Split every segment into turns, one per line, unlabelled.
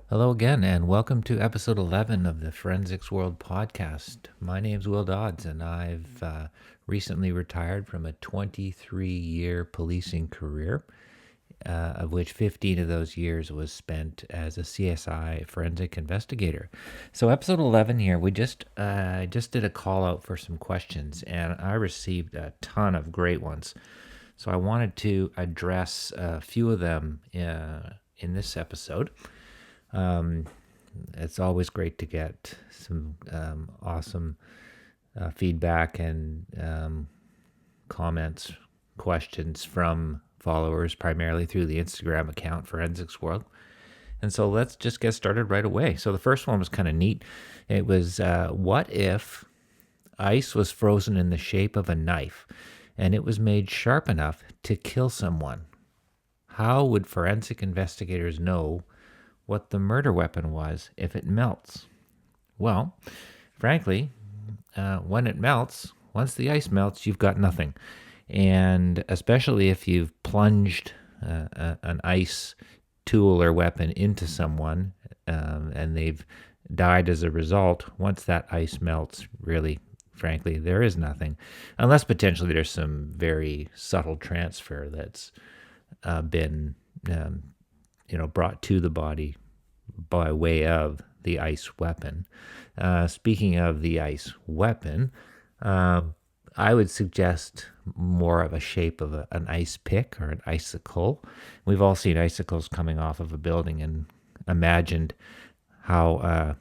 Hello again, and welcome to episode 11 of the Forensicsworld podcast. My name's Will Dodds, and I've recently retired from a 23-year policing career, of which 15 of those years was spent as a CSI forensic investigator. So, episode 11 here, we just did a call out for some questions, and I received a ton of great ones. So, I wanted to address a few of them in this episode. It's always great to get some awesome feedback and comments, questions from followers, primarily through the Instagram account Forensicsworld. And so let's just get started right away. So the first one was kind of neat. It was, what if ice was frozen in the shape of a knife and it was made sharp enough to kill someone? How would forensic investigators know what the murder weapon was if it melts? Well, frankly, when it melts, once the ice melts, you've got nothing. And especially if you've plunged an ice tool or weapon into someone and they've died as a result, once that ice melts, really, frankly, there is nothing. Unless potentially there's some very subtle transfer that's been brought to the body by way of the ice weapon. Speaking of the ice weapon, I would suggest more of a shape of an ice pick or an icicle. We've all seen icicles coming off of a building and imagined how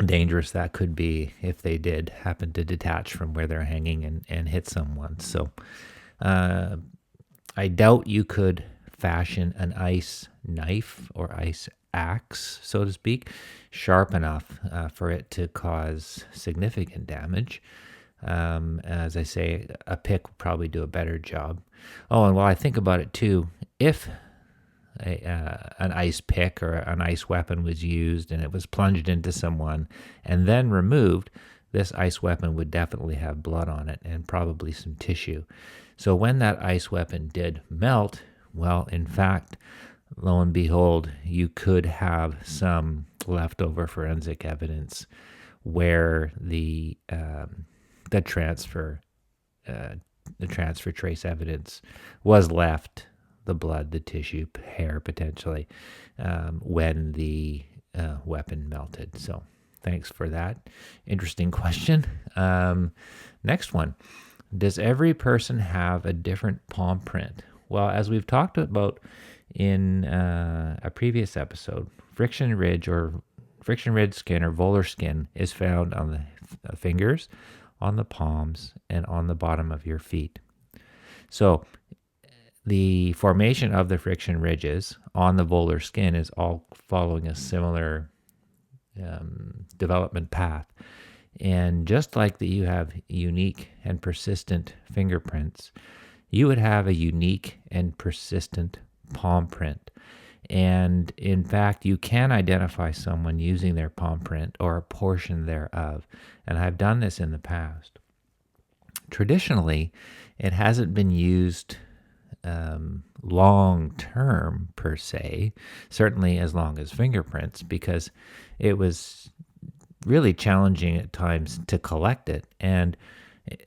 dangerous that could be if they did happen to detach from where they're hanging and hit someone. So I doubt you could fashion an ice knife or ice axe, so to speak, sharp enough for it to cause significant damage. As I say, a pick would probably do a better job. Oh, and while I think about it too, if an ice pick or an ice weapon was used and it was plunged into someone and then removed, this ice weapon would definitely have blood on it and probably some tissue. So when that ice weapon did melt, well, in fact, lo and behold, you could have some leftover forensic evidence where the transfer trace evidence was left, the blood, the tissue, hair potentially, when the weapon melted. So thanks for that interesting question. Next one. Does every person have a different palm print? Well, as we've talked about in a previous episode, friction ridge skin or volar skin is found on the fingers, on the palms, and on the bottom of your feet. So the formation of the friction ridges on the volar skin is all following a similar development path. And just like that you have unique and persistent fingerprints, you would have a unique and persistent palm print. And in fact, you can identify someone using their palm print or a portion thereof. And I've done this in the past. Traditionally, it hasn't been used long term per se, certainly as long as fingerprints, because it was really challenging at times to collect it. And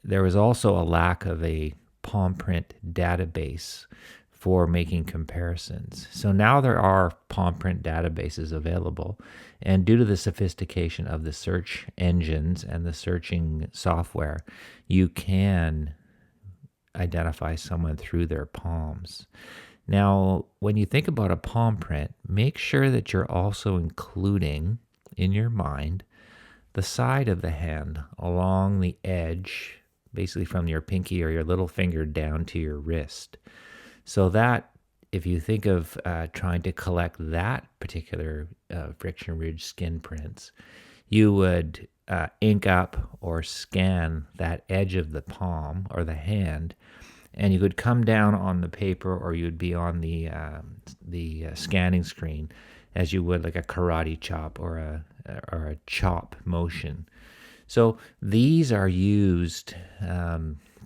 there was also a lack of a palm print database for making comparisons. So now there are palm print databases available. And due to the sophistication of the search engines and the searching software, you can identify someone through their palms. Now, when you think about a palm print, make sure that you're also including in your mind the side of the hand along the edge, basically from your pinky or your little finger down to your wrist. So that if you think of trying to collect that particular friction ridge skin prints, you would ink up or scan that edge of the palm or the hand, and you could come down on the paper, or you'd be on the scanning screen as you would like a karate chop or a chop motion. So these are used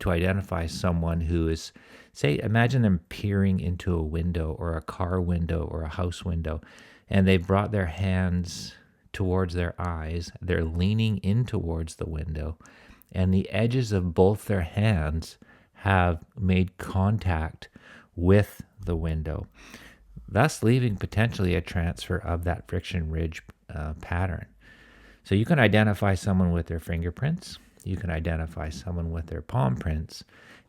to identify someone who is, say, imagine them peering into a window or a car window or a house window, and they've brought their hands towards their eyes. They're leaning in towards the window, and the edges of both their hands have made contact with the window, thus leaving potentially a transfer of that friction ridge pattern. So you can identify someone with their fingerprints, you can identify someone with their palm prints,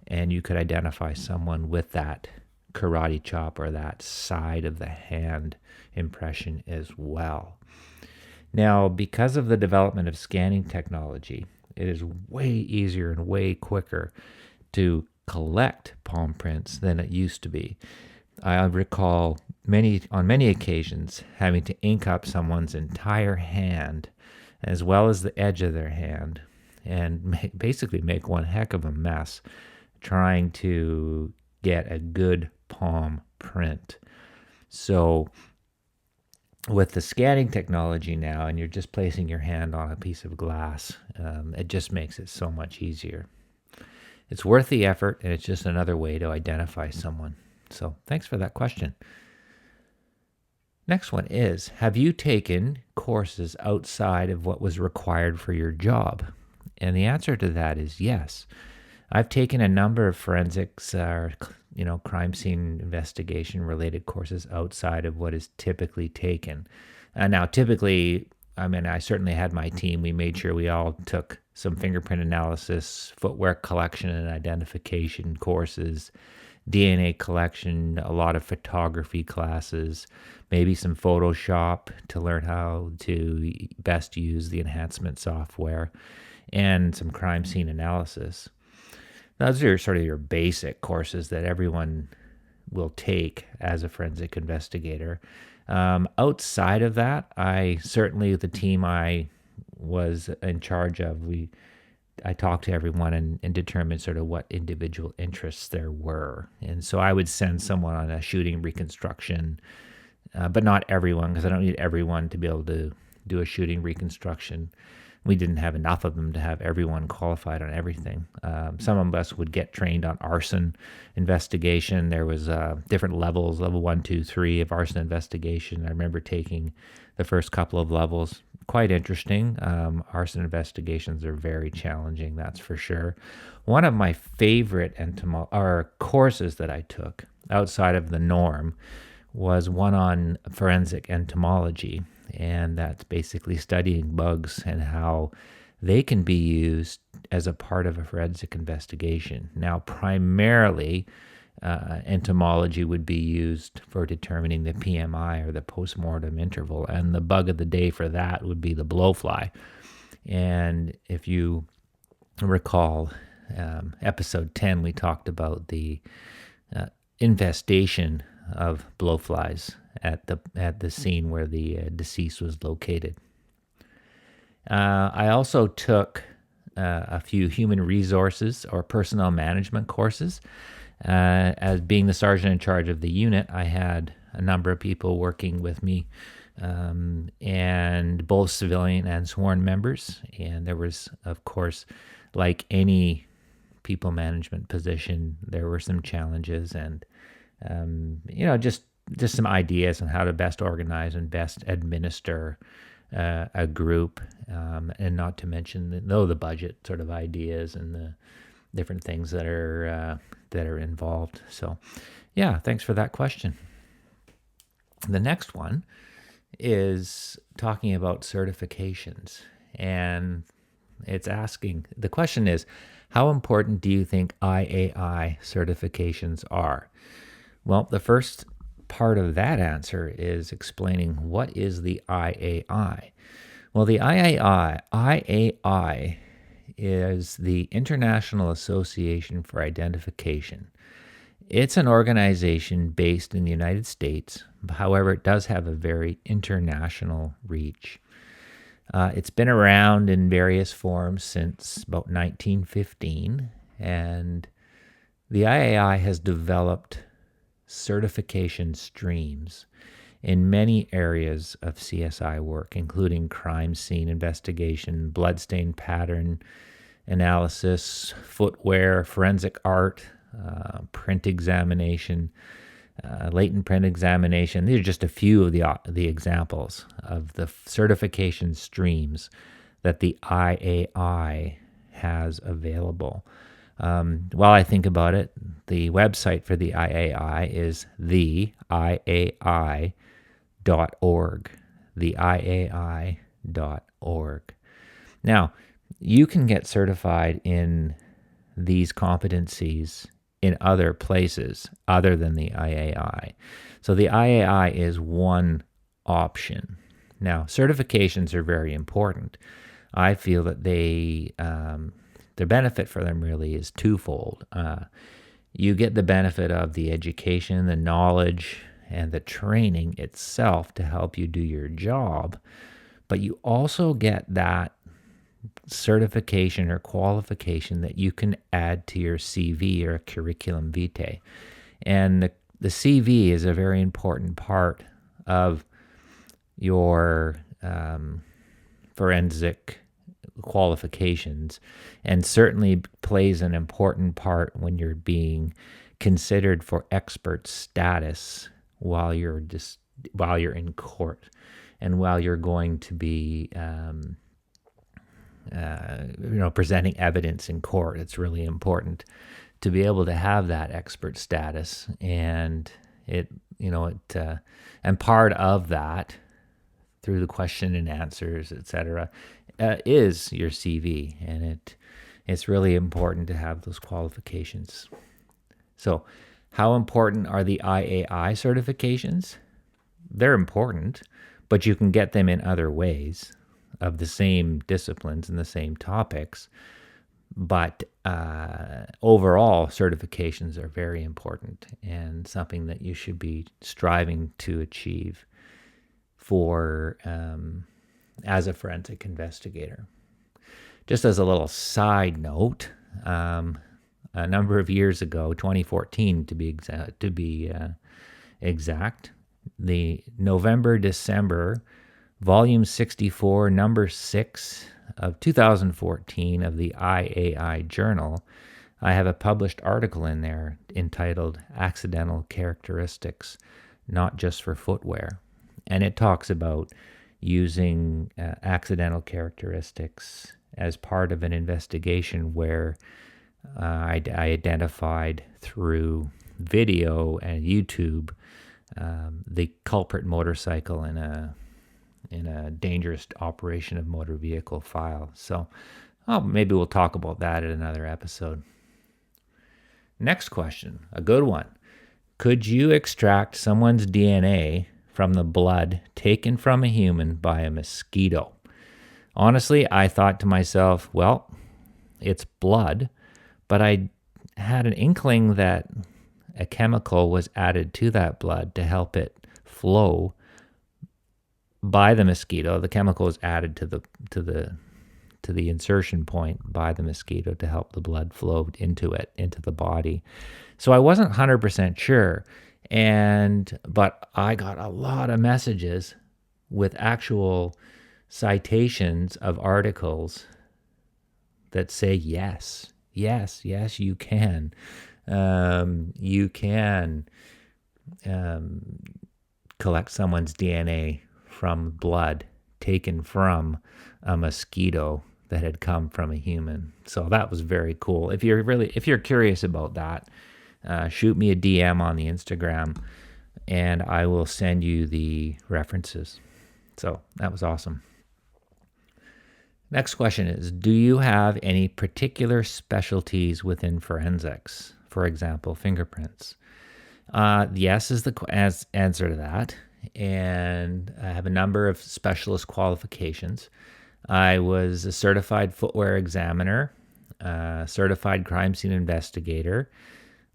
and you could identify someone with that karate chop or that side of the hand impression as well. Now, because of the development of scanning technology, it is way easier and way quicker to collect palm prints than it used to be. I recall on many occasions having to ink up someone's entire hand as well as the edge of their hand and basically make one heck of a mess trying to get a good palm print. So with the scanning technology now, and you're just placing your hand on a piece of glass, it just makes it so much easier. It's worth the effort, and it's just another way to identify someone. So thanks for that question. Next one is, have you taken courses outside of what was required for your job? And the answer to that is yes. I've taken a number of forensics crime scene investigation related courses outside of what is typically taken. Now, typically, I certainly had my team. We made sure we all took some fingerprint analysis, footwear collection and identification courses, DNA collection, a lot of photography classes, maybe some Photoshop to learn how to best use the enhancement software, and some crime scene analysis. Those are sort of your basic courses that everyone will take as a forensic investigator. Outside of that, the team I was in charge of, I talked to everyone and determined sort of what individual interests there were. And so I would send someone on a shooting reconstruction, but not everyone, because I don't need everyone to be able to do a shooting reconstruction. We didn't have enough of them to have everyone qualified on everything. Some of us would get trained on arson investigation. There was different levels, level 1, 2, 3 of arson investigation. I remember taking the first couple of levels. Quite interesting. Arson investigations are very challenging, that's for sure. One of my favorite courses that I took outside of the norm was one on forensic entomology. And that's basically studying bugs and how they can be used as a part of a forensic investigation. Now, primarily, entomology would be used for determining the PMI or the postmortem interval, and the bug of the day for that would be the blowfly. And if you recall, episode 10, we talked about the infestation of blowflies at the scene where the deceased was located. I also took a few human resources or personnel management courses. As being the sergeant in charge of the unit, I had a number of people working with me, and both civilian and sworn members. And there was, of course, like any people management position, there were some challenges and, just some ideas on how to best organize and best administer a group, and not to mention the budget sort of ideas and the different things that are involved. So, yeah, thanks for that question. The next one is talking about certifications, and the question is, how important do you think IAI certifications are? Well, the first part of that answer is explaining what is the IAI. Well, the IAI is the International Association for Identification. It's an organization based in the United States. However, it does have a very international reach. It's been around in various forms since about 1915, and the IAI has developed certification streams in many areas of CSI work, including crime scene investigation, bloodstain pattern analysis, footwear, forensic art, print examination, latent print examination. These are just a few of the examples of the certification streams that the IAI has available. While I think about it, the website for the IAI is theiai.org. Theiai.org. Now, you can get certified in these competencies in other places other than the IAI. So the IAI is one option. Now, certifications are very important. I feel that the benefit for them really is twofold. You get the benefit of the education, the knowledge, and the training itself to help you do your job, but you also get that certification or qualification that you can add to your CV or curriculum vitae. And the CV is a very important part of your forensic qualifications, and certainly plays an important part when you're being considered for expert status while you're in court and while you're going to be presenting evidence in court. It's really important to be able to have that expert status, and and part of that through the question and answers, etc., is your CV, and it's really important to have those qualifications. So, how important are the IAI certifications? They're important, but you can get them in other ways of the same disciplines and the same topics. But overall, certifications are very important and something that you should be striving to achieve for as a forensic investigator. Just as a little side note, a number of years ago, 2014 to be exact, the November-December Volume 64, Number 6 of 2014 of the IAI Journal, I have a published article in there entitled Accidental Characteristics, Not Just for Footwear. And it talks about using accidental characteristics as part of an investigation where I identified through video and YouTube the culprit motorcycle in a dangerous operation of motor vehicle file. So maybe we'll talk about that in another episode. Next question, a good one. Could you extract someone's DNA from the blood taken from a human by a mosquito? Honestly, I thought to myself, well, it's blood, but I had an inkling that a chemical was added to that blood to help it flow by the mosquito. The chemical is added to the insertion point by the mosquito to help the blood flow into the body. So I wasn't 100% sure, but I got a lot of messages with actual citations of articles that say yes, you can. You can collect someone's DNA from blood taken from a mosquito that had come from a human. So that was very cool. If you're curious about that, shoot me a DM on the Instagram and I will send you the references. So that was awesome. Next question is, do you have any particular specialties within forensics? For example, fingerprints. Yes is the answer to that. And I have a number of specialist qualifications. I was a certified footwear examiner, a certified crime scene investigator,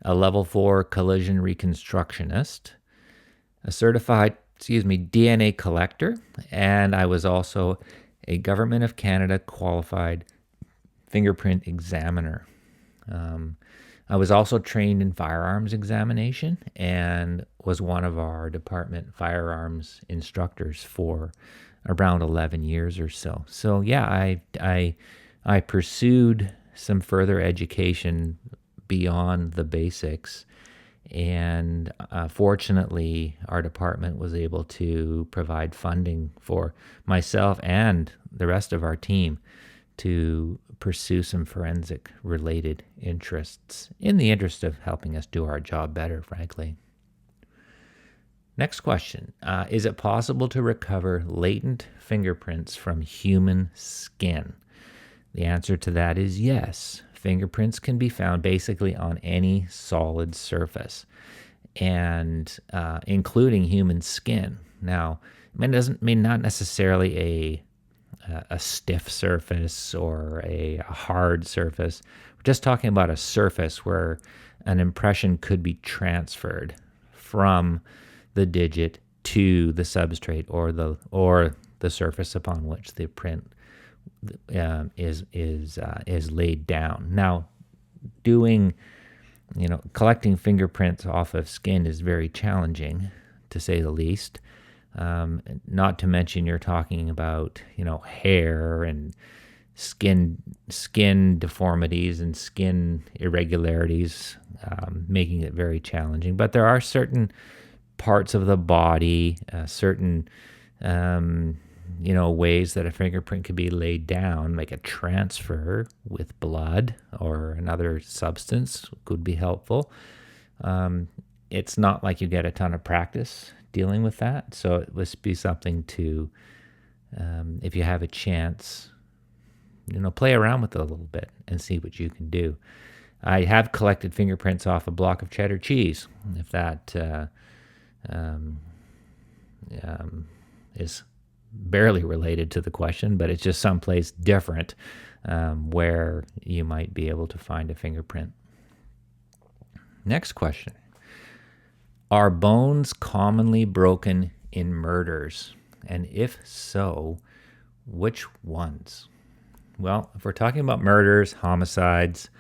a level 4 collision reconstructionist, a certified, DNA collector, and I was also a Government of Canada qualified fingerprint examiner. I was also trained in firearms examination and was one of our department firearms instructors for around 11 years or so. So yeah, I I pursued some further education beyond the basics, and fortunately, our department was able to provide funding for myself and the rest of our team to pursue some forensic related interests in the interest of helping us do our job better, frankly. Next question. Is it possible to recover latent fingerprints from human skin? The answer to that is yes. Fingerprints can be found basically on any solid surface, and including human skin. Now, it doesn't mean not necessarily a stiff surface or a hard surface. We're just talking about a surface where an impression could be transferred from the digit to the substrate or the surface upon which the print is laid down. Now, collecting fingerprints off of skin is very challenging, to say the least. Not to mention you're talking about, hair and skin deformities and skin irregularities, making it very challenging. But there are certain parts of the body, certain ways that a fingerprint could be laid down, like a transfer with blood or another substance could be helpful. It's not like you get a ton of practice dealing with that, so it must be something to, if you have a chance, play around with it a little bit and see what you can do. I have collected fingerprints off a block of cheddar cheese, if that is barely related to the question, but it's just someplace different where you might be able to find a fingerprint. Next question. Are bones commonly broken in murders? And if so, which ones? Well, if we're talking about murders, homicides,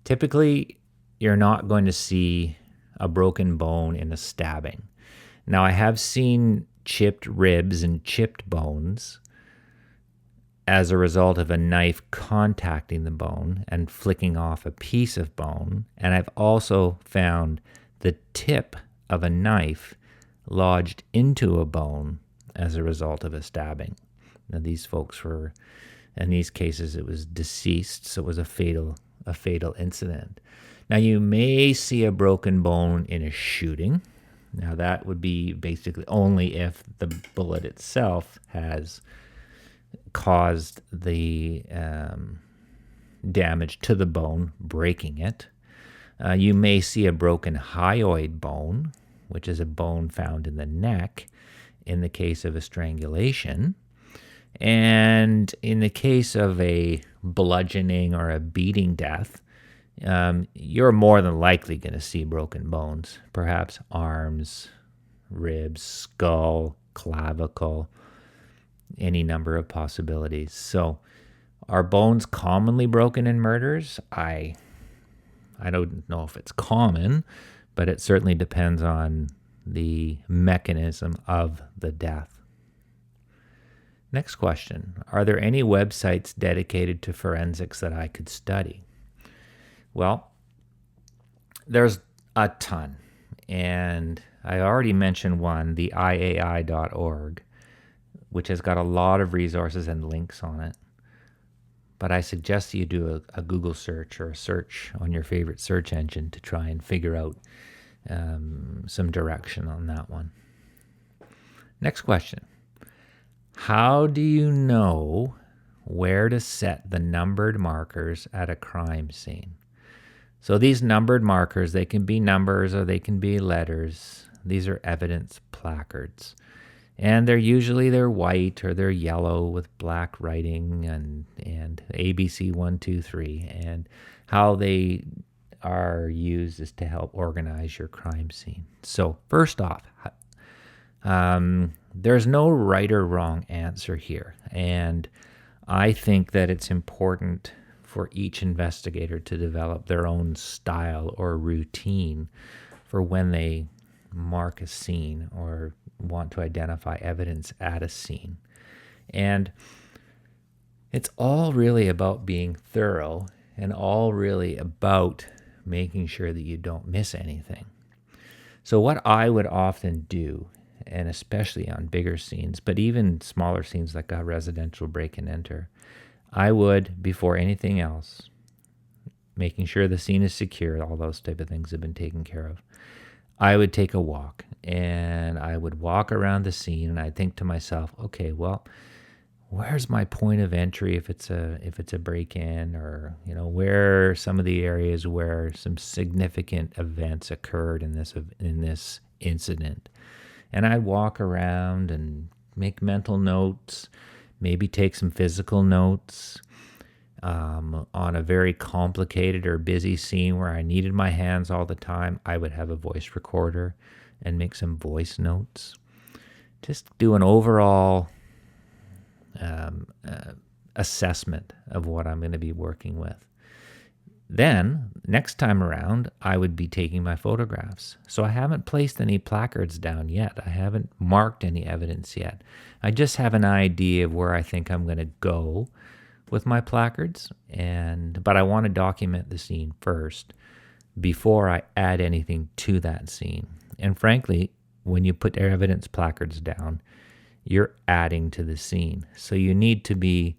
typically you're not going to see a broken bone in a stabbing. Now, I have seen chipped ribs and chipped bones as a result of a knife contacting the bone and flicking off a piece of bone. And I've also found the tip of a knife lodged into a bone as a result of a stabbing. Now, these folks were, in these cases, it was deceased, so it was a fatal incident. Now, you may see a broken bone in a shooting. Now, that would be basically only if the bullet itself has caused the damage to the bone, breaking it. You may see a broken hyoid bone, which is a bone found in the neck in the case of a strangulation. And in the case of a bludgeoning or a beating death, you're more than likely going to see broken bones, perhaps arms, ribs, skull, clavicle, any number of possibilities. So are bones commonly broken in murders? I don't know if it's common, but it certainly depends on the mechanism of the death. Next question. Are there any websites dedicated to forensics that I could study? Well, there's a ton. And I already mentioned one, the iai.org, which has got a lot of resources and links on it. But I suggest you do a Google search or a search on your favorite search engine to try and figure out some direction on that one. Next question. How do you know where to set the numbered markers at a crime scene? So these numbered markers, they can be numbers or they can be letters. These are evidence placards. And they're white or they're yellow with black writing and ABC 1, 2, 3. And how they are used is to help organize your crime scene. So first off, there's no right or wrong answer here. And I think that it's important for each investigator to develop their own style or routine for when they mark a scene or want to identify evidence at a scene. And It's all really about being thorough and all really about making sure that you don't miss anything. So what I would often do, and especially on bigger scenes, but even smaller scenes like a residential break and enter, I would, before anything else, making sure the scene is secure, all those type of things have been taken care of, I would take a walk and I would walk around the scene and I'd think to myself, okay, well, where's my point of entry if it's a break-in, or where are some of the areas where some significant events occurred in this incident. And I'd walk around and make mental notes, maybe take some physical notes. On a very complicated or busy scene where I needed my hands all the time, I would have a voice recorder and make some voice notes. Just do an overall assessment of what I'm going to be working with. Then, next time around, I would be taking my photographs. So I haven't placed any placards down yet. I haven't marked any evidence yet. I just have an idea of where I think I'm going to go with my placards, but I want to document the scene first before I add anything to that scene. And frankly, when you put evidence placards down, you're adding to the scene. So you need to be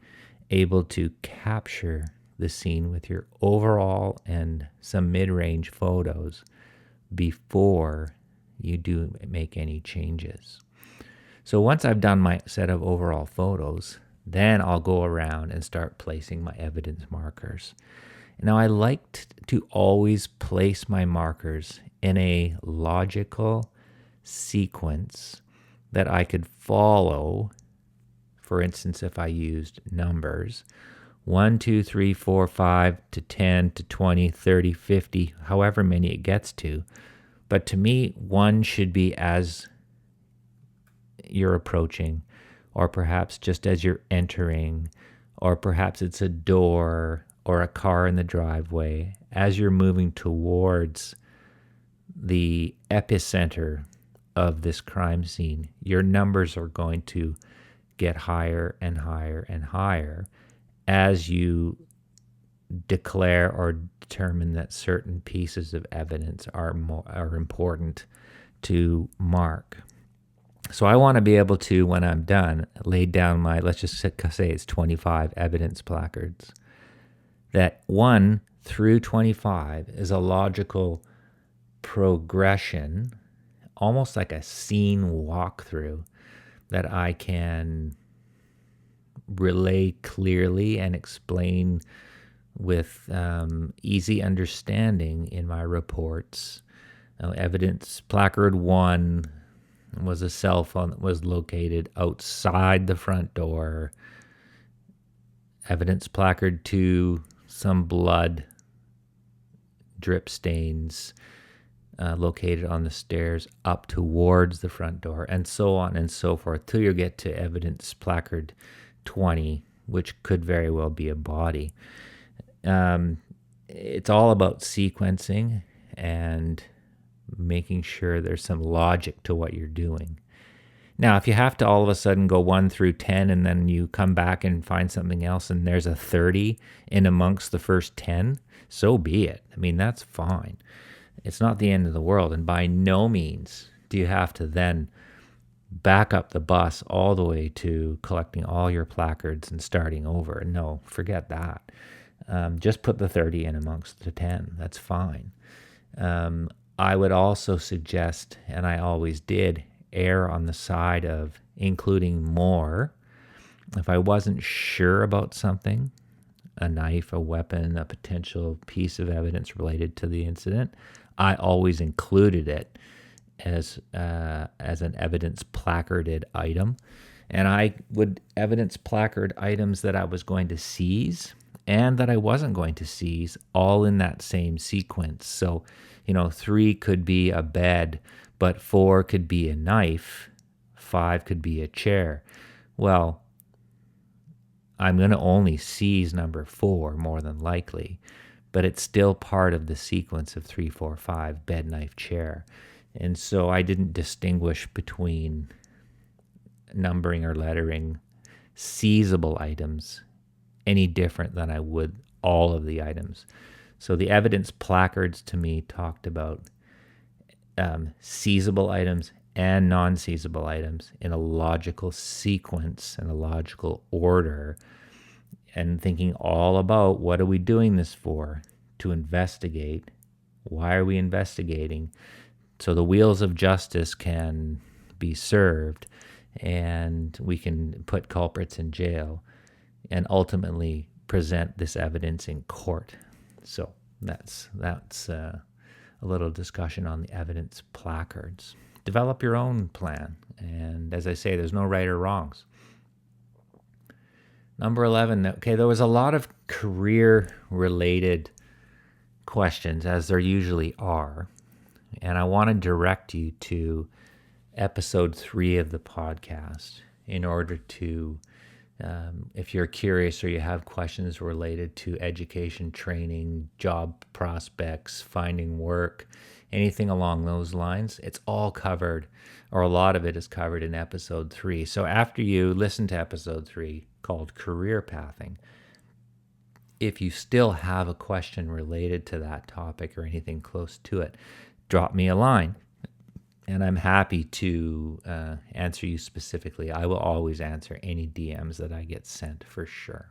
able to capture the scene with your overall and some mid-range photos before you do make any changes. So once I've done my set of overall photos, then I'll go around and start placing my evidence markers. Now, I like to always place my markers in a logical sequence that I could follow. For instance, if I used numbers, 1, 2, 3, 4, 5 to 10 to 20, 30, 50, however many it gets to. But to me, 1 should be as you're approaching, or perhaps just as you're entering, or perhaps it's a door or a car in the driveway. As you're moving towards the epicenter of this crime scene, your numbers are going to get higher and higher and higher as you declare or determine that certain pieces of evidence are important to mark. So I want to be able to, when I'm done, lay down my, let's just say it's 25 evidence placards, that 1 through 25 is a logical progression, almost like a scene walkthrough that I can relay clearly and explain with easy understanding in my reports. Evidence placard 1 was a cell phone that was located outside the front door. Evidence placard 2, some blood drip stains located on the stairs up towards the front door, and so on and so forth, till you get to evidence placard 20, which could very well be a body. It's all about sequencing and making sure there's some logic to what you're doing. Now, if you have to all of a sudden go 1 through 10 and then you come back and find something else and there's a 30 in amongst the first 10, so be it. I mean, that's fine. It's not the end of the world. And by no means do you have to then back up the bus all the way to collecting all your placards and starting over. No, forget that. Just put the 30 in amongst the 10. That's fine. I would also suggest, and I always did, err on the side of including more. If I wasn't sure about something, a knife, a weapon, a potential piece of evidence related to the incident, I always included it as an evidence placarded item. And I would evidence placard items that I was going to seize and that I wasn't going to seize, all in that same sequence. So, 3 could be a bed, but 4 could be a knife, 5 could be a chair. Well, I'm going to only seize number 4 more than likely, but it's still part of the sequence of 3, 4, 5, bed, knife, chair. And so I didn't distinguish between numbering or lettering seizable items any different than I would all of the items. So the evidence placards to me talked about seizable items and non-seizable items in a logical sequence and a logical order, and thinking all about what are we doing this for? To investigate. Why are we investigating? So the wheels of justice can be served and we can put culprits in jail and ultimately present this evidence in court. So that's a little discussion on the evidence placards. Develop your own plan. And as I say, there's no right or wrongs. Number 11, okay, there was a lot of career-related questions, as there usually are. And I want to direct you to episode 3 of the podcast in order to, if you're curious or you have questions related to education, training, job prospects, finding work, anything along those lines, it's all covered, or a lot of it is covered in episode 3. So after you listen to episode 3 called Career Pathing, if you still have a question related to that topic or anything close to it, drop me a line and I'm happy to answer you specifically. I will always answer any DMs that I get sent for sure.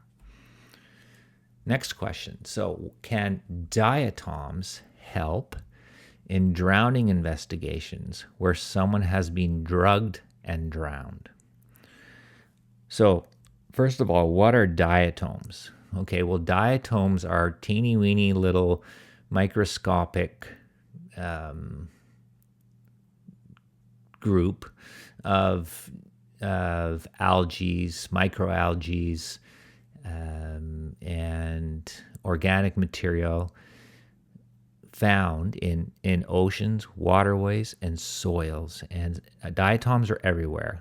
Next question. So, can diatoms help in drowning investigations where someone has been drugged and drowned? So, first of all, what are diatoms? Okay, well, diatoms are teeny weeny little microscopic group of algae, microalgae, and organic material found in oceans, waterways, and soils. And diatoms are everywhere.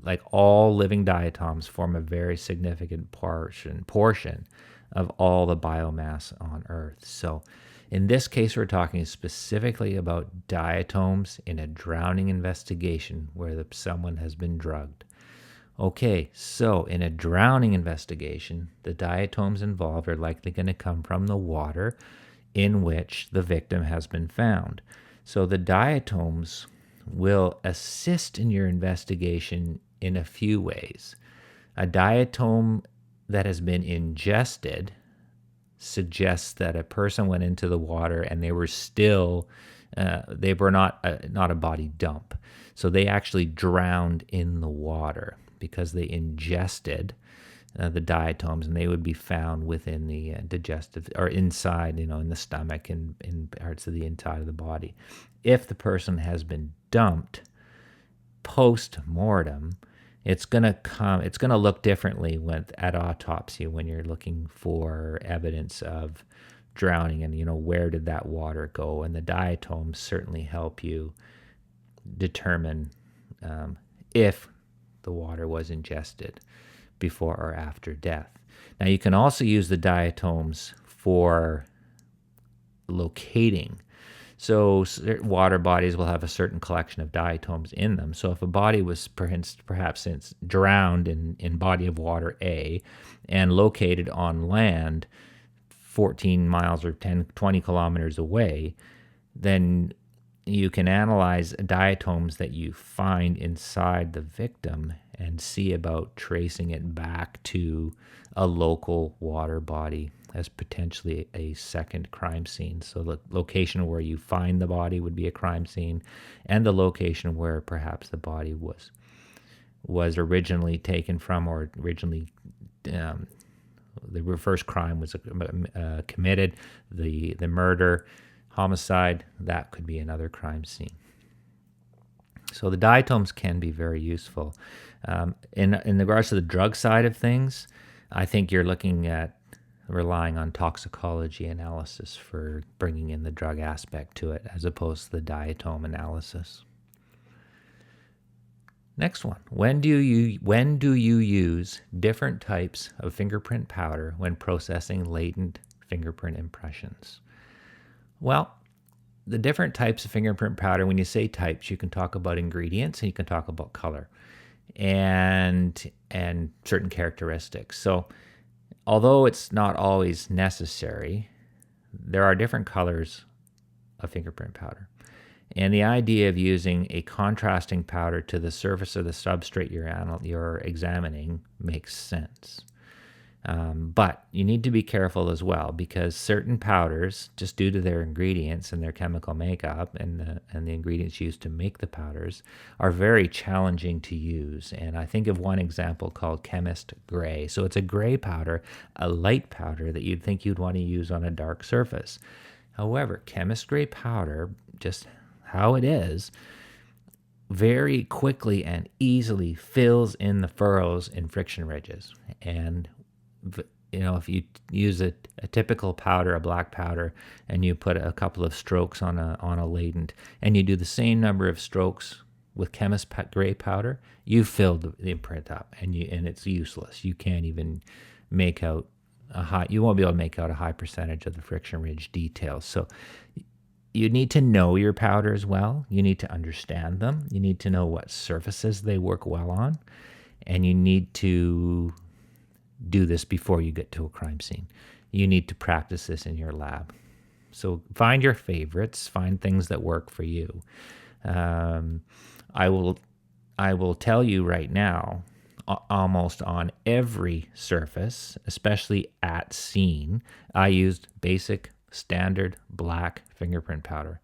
Like all living diatoms form a very significant portion of all the biomass on Earth. So in this case, we're talking specifically about diatoms in a drowning investigation where someone has been drugged. Okay, so in a drowning investigation, the diatoms involved are likely going to come from the water in which the victim has been found. So the diatoms will assist in your investigation in a few ways. A diatom that has been ingested suggests that a person went into the water and they were still, they were not a body dump. So they actually drowned in the water because they ingested the diatoms, and they would be found within the digestive, or inside, in the stomach and in parts of the inside of the body. If the person has been dumped post-mortem, it's going to look differently at autopsy when you're looking for evidence of drowning and, where did that water go? And the diatoms certainly help you determine if the water was ingested before or after death. Now, you can also use the diatoms for locating. So water bodies will have a certain collection of diatoms in them. So if a body was perhaps drowned in body of water A and located on land 14 miles or 20 kilometers away, then you can analyze diatoms that you find inside the victim and see about tracing it back to a local water body as potentially a second crime scene. So the location where you find the body would be a crime scene, and the location where perhaps the body was originally taken from, or originally the first crime was committed, the murder, homicide, that could be another crime scene. So the diatoms can be very useful. In regards to the drug side of things, I think you're looking at relying on toxicology analysis for bringing in the drug aspect to it, as opposed to the diatom analysis. Next one. When do you use different types of fingerprint powder when processing latent fingerprint impressions? Well, the different types of fingerprint powder, when you say types, you can talk about ingredients and you can talk about color and certain characteristics. So although it's not always necessary, there are different colors of fingerprint powder. And the idea of using a contrasting powder to the surface of the substrate you're examining makes sense. But you need to be careful as well, because certain powders, just due to their ingredients and their chemical makeup and the ingredients used to make the powders, are very challenging to use. And I think of one example called Chemist Gray. So it's a gray powder, a light powder that you'd think you'd want to use on a dark surface. However, Chemist Gray powder, just how it is, very quickly and easily fills in the furrows in friction ridges. And if you use a typical powder, a black powder, and you put a couple of strokes on a latent, and you do the same number of strokes with Chemist Gray powder, you fill the imprint up, and it's useless. You can't even make out you won't be able to make out a high percentage of the friction ridge details. So you need to know your powders well. You need to understand them. You need to know what surfaces they work well on, and you need to do this before you get to a crime scene. You need to practice this in your lab. So find your favorites, find things that work for you. I will tell you right now, almost on every surface, especially at scene, I used basic standard black fingerprint powder.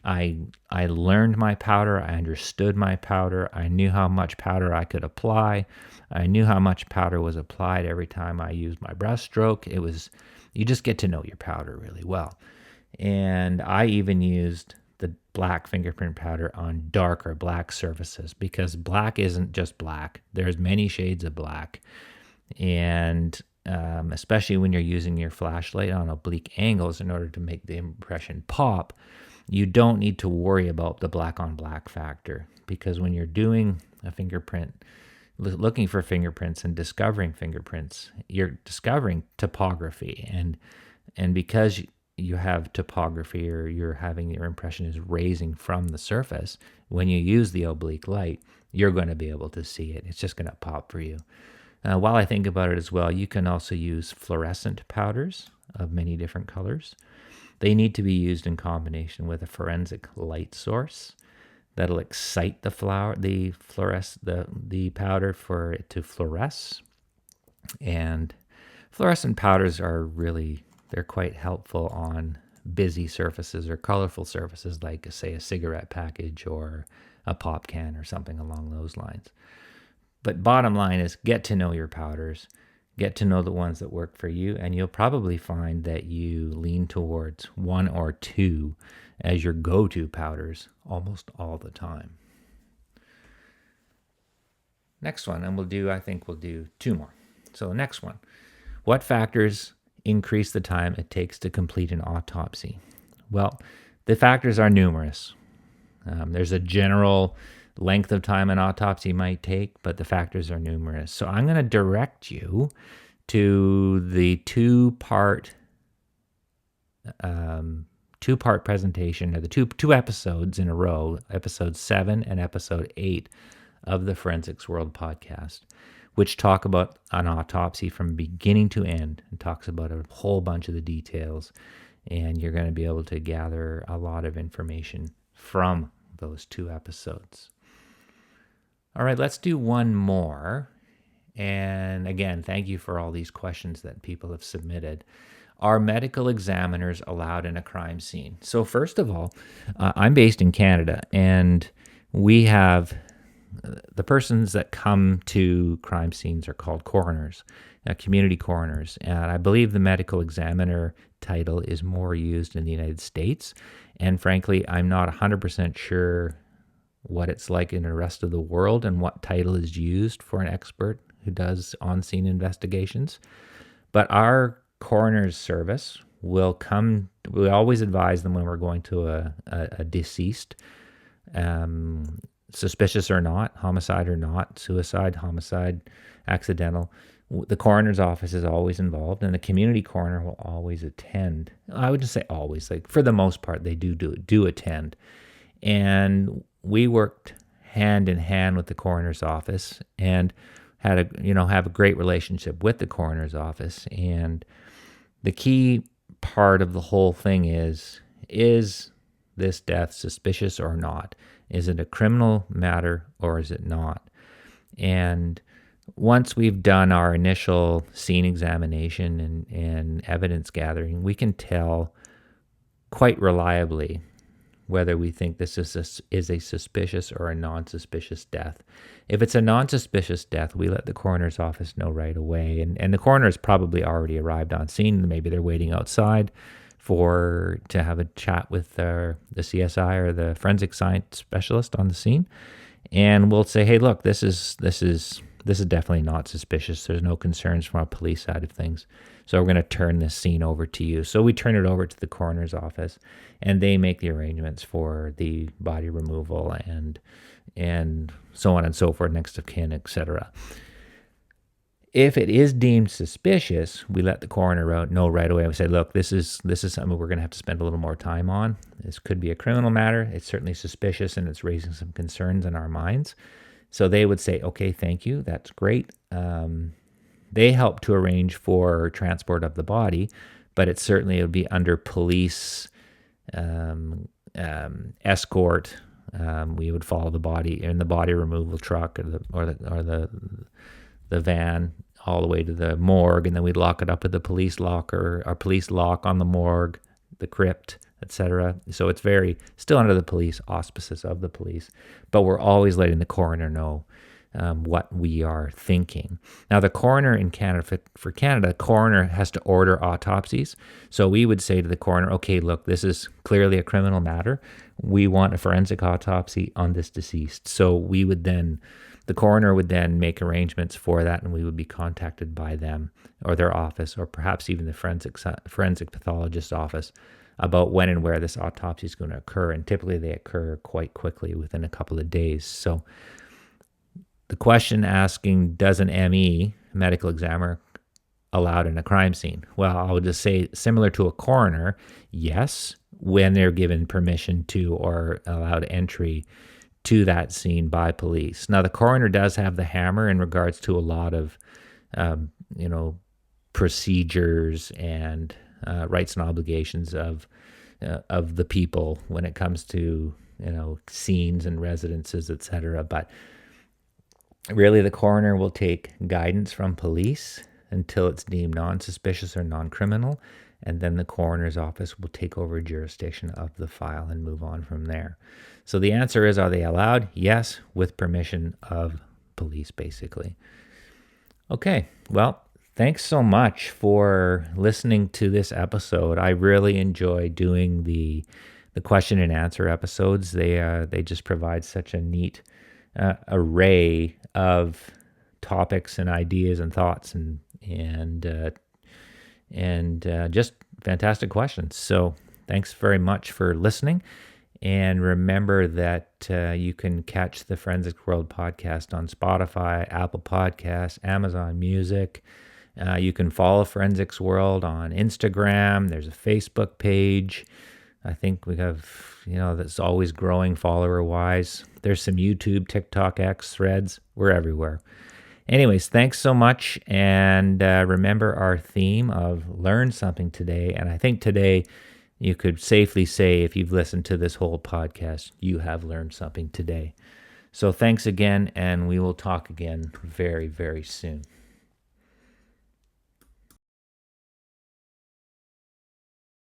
I learned my powder. I understood my powder. I knew how much powder I could apply. I knew how much powder was applied every time I used my brush stroke. You just get to know your powder really well. And I even used the black fingerprint powder on darker black surfaces, because black isn't just black. There's many shades of black. And especially when you're using your flashlight on oblique angles in order to make the impression pop, you don't need to worry about the black on black factor, because when you're doing a fingerprint, looking for fingerprints and discovering fingerprints, you're discovering topography. And because you have topography, or your impression is raising from the surface, when you use the oblique light, you're going to be able to see it. It's just going to pop for you. While I think about it as well, you can also use fluorescent powders of many different colors. They need to be used in combination with a forensic light source that'll excite the powder for it to fluoresce. And fluorescent powders they're quite helpful on busy surfaces or colorful surfaces, like say a cigarette package or a pop can or something along those lines. But bottom line is, get to know your powders, get to know the ones that work for you, and you'll probably find that you lean towards one or two as your go-to powders almost all the time. Next one, and I think we'll do two more. So the next one, what factors increase the time it takes to complete an autopsy? Well, the factors are numerous. There's a general length of time an autopsy might take, but the factors are numerous. So I'm going to direct you to the two-part presentation, or the two episodes in a row, episode 7 and episode 8 of the Forensicsworld podcast, which talk about an autopsy from beginning to end, and talks about a whole bunch of the details. And you're going to be able to gather a lot of information from those 2 episodes. All right, let's do one more. And again, thank you for all these questions that people have submitted. Are medical examiners allowed in a crime scene? So first of all, I'm based in Canada, and we have the persons that come to crime scenes are called coroners, community coroners. And I believe the medical examiner title is more used in the United States. And frankly, I'm not 100% sure what it's like in the rest of the world and what title is used for an expert who does on-scene investigations. But our coroner's service we always advise them when we're going to a deceased, suspicious or not, homicide or not, suicide, homicide, accidental. The coroner's office is always involved, and the community coroner will always attend. I would just say always, like for the most part, they do attend. And we worked hand in hand with the coroner's office and have a great relationship with the coroner's office. And the key part of the whole thing is this death suspicious or not? Is it a criminal matter or is it not? And once we've done our initial scene examination and evidence gathering, we can tell quite reliably whether we think this is a suspicious or a non-suspicious death. If it's a non-suspicious death, we let the coroner's office know right away. And the coroner's probably already arrived on scene. Maybe they're waiting outside to have a chat with the CSI or the forensic science specialist on the scene. And we'll say, hey, look, this is definitely not suspicious. There's no concerns from our police side of things. So we're going to turn this scene over to you. So we turn it over to the coroner's office, and they make the arrangements for the body removal and so on and so forth, next of kin, etc. If it is deemed suspicious, we let the coroner know right away. We say, look, this is something we're going to have to spend a little more time on. This could be a criminal matter. It's certainly suspicious, and it's raising some concerns in our minds. So they would say, okay, thank you. That's great. They help to arrange for transport of the body, but it would be under police escort. We would follow the body in the body removal truck or the van all the way to the morgue, and then we'd lock it up with the police locker, our police lock on the morgue, the crypt, etc. So it's still under the police auspices of the police, but we're always letting the coroner know what we are thinking. Now, the coroner in Canada, for Canada, the coroner has to order autopsies. So we would say to the coroner, okay, look, this is clearly a criminal matter. We want a forensic autopsy on this deceased. So the coroner would then make arrangements for that, and we would be contacted by them or their office, or perhaps even the forensic pathologist's office, about when and where this autopsy is going to occur. And typically they occur quite quickly within a couple of days. So the question asking, does an ME, medical examiner, allowed in a crime scene? Well, I would just say, similar to a coroner, yes, when they're given permission to or allowed entry to that scene by police. Now, the coroner does have the hammer in regards to a lot of, procedures and rights and obligations of the people when it comes to, scenes and residences, etc. But really, the coroner will take guidance from police until it's deemed non-suspicious or non-criminal, and then the coroner's office will take over jurisdiction of the file and move on from there. So the answer is, are they allowed? Yes, with permission of police, basically. Okay, well, thanks so much for listening to this episode. I really enjoy doing the question and answer episodes. They just provide such a neat array of topics and ideas and thoughts and just fantastic questions. So thanks very much for listening. And remember that you can catch the Forensicsworld podcast on Spotify, Apple Podcasts, Amazon Music. You can follow Forensicsworld on Instagram. There's a Facebook page. I think we have, that's always growing follower-wise. There's some YouTube, TikTok, X, Threads. We're everywhere. Anyways, thanks so much. And remember our theme of learn something today. And I think today you could safely say, if you've listened to this whole podcast, you have learned something today. So thanks again, and we will talk again very, very soon.